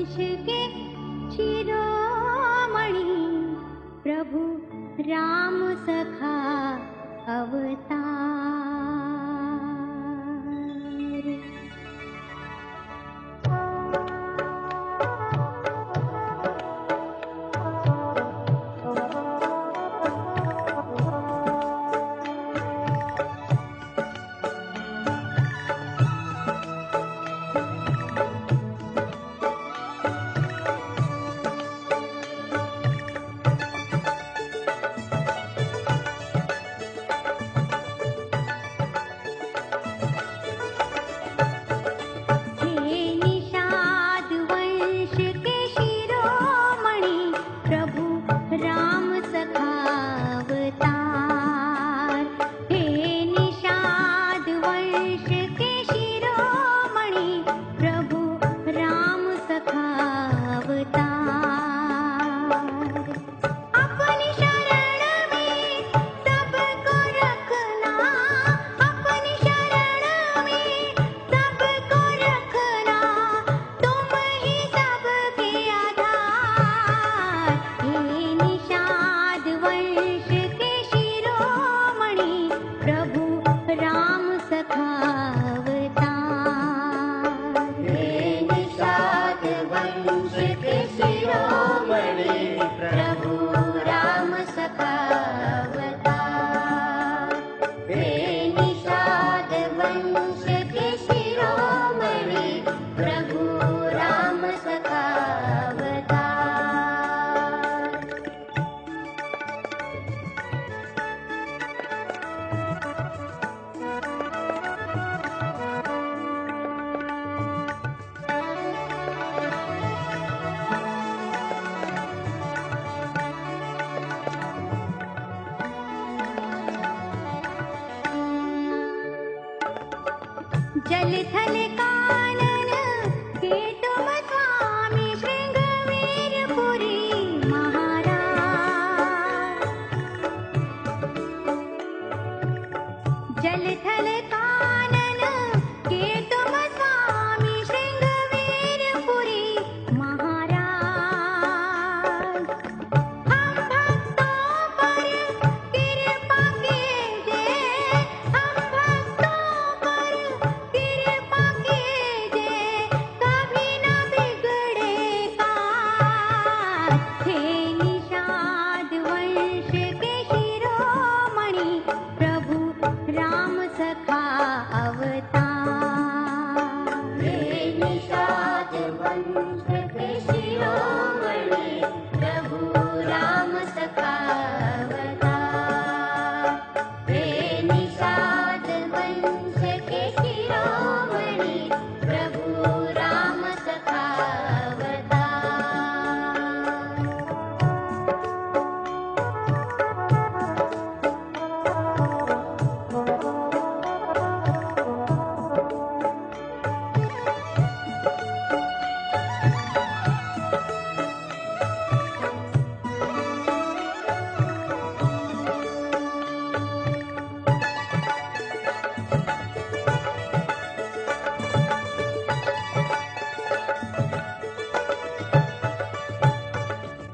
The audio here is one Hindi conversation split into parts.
वंश के शिरोमणि प्रभु राम सखा अवतार। जल थल कानन के तुम स्वामी श्रृंगवीरपुरी महाराज। जल थल कानन के तुम स्वामी श्रृंगवीरपुरी महाराज। हम भक्तों पर कृपा कीजिए, हम भक्तों पर कृपा कीजिए, कभी न बिगड़े काज। हे निषाद वंश के शिरोमणि प्रभु राम सखा अवतार। हे निषाद वंश के शिरोमणि प्रभु राम सखा अवतार। हे निषाद वंश के शिरोमणि प्रभु राम सखा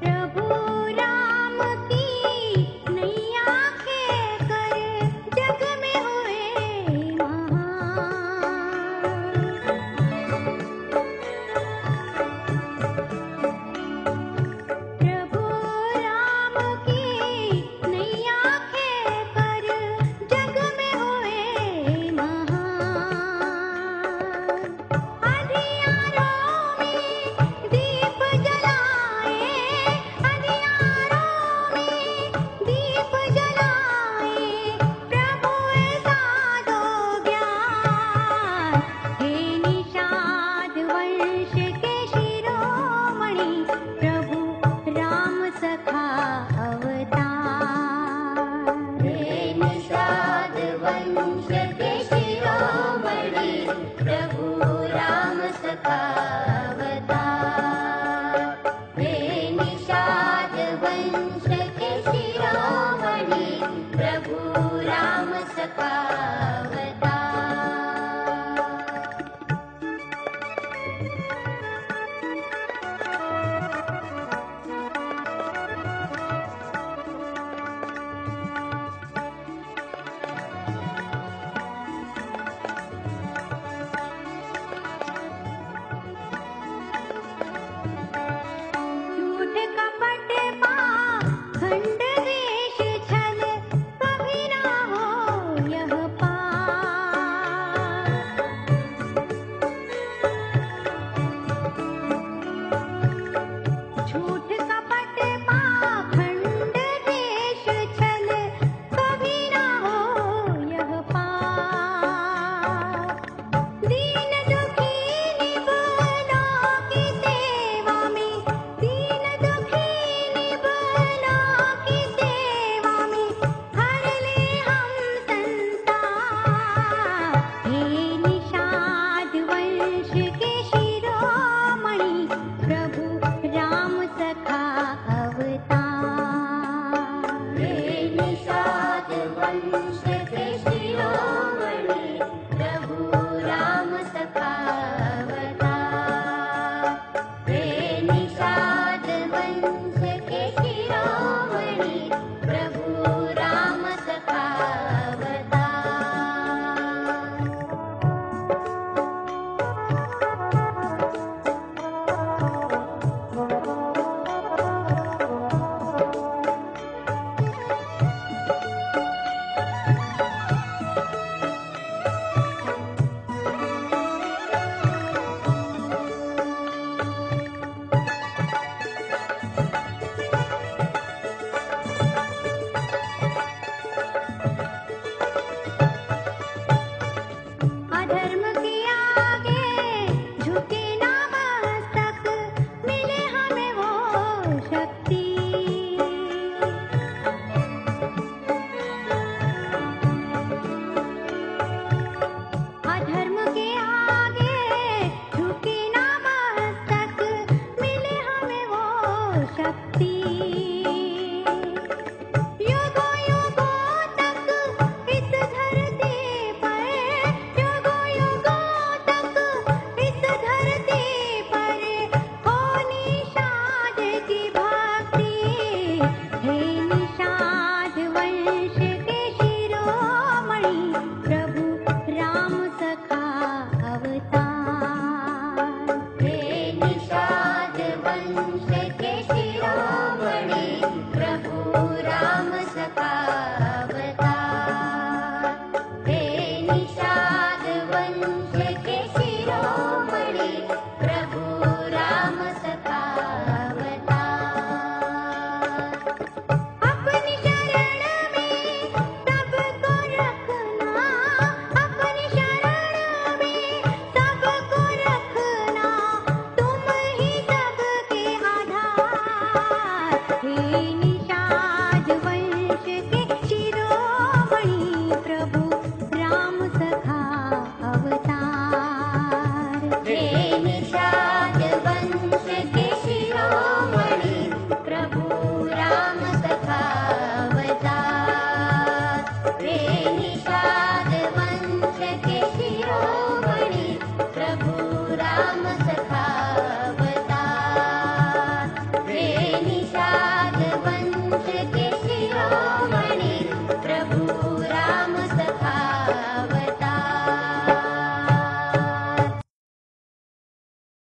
प्रभु राम की नैया खेकर जग में हुए महान। प्रभु राम की नैया खेकर जग में हुए महान। अंधियारों में दीप जलाए, अंधियारों में दीप जलाए, प्रभु ऐसा दो ज्ञान। हे निषाद वंश के शिरोमणि प्रभु राम सखा अवतार। हे निषाद वंश के शिरोमणि प्रभु राम सखा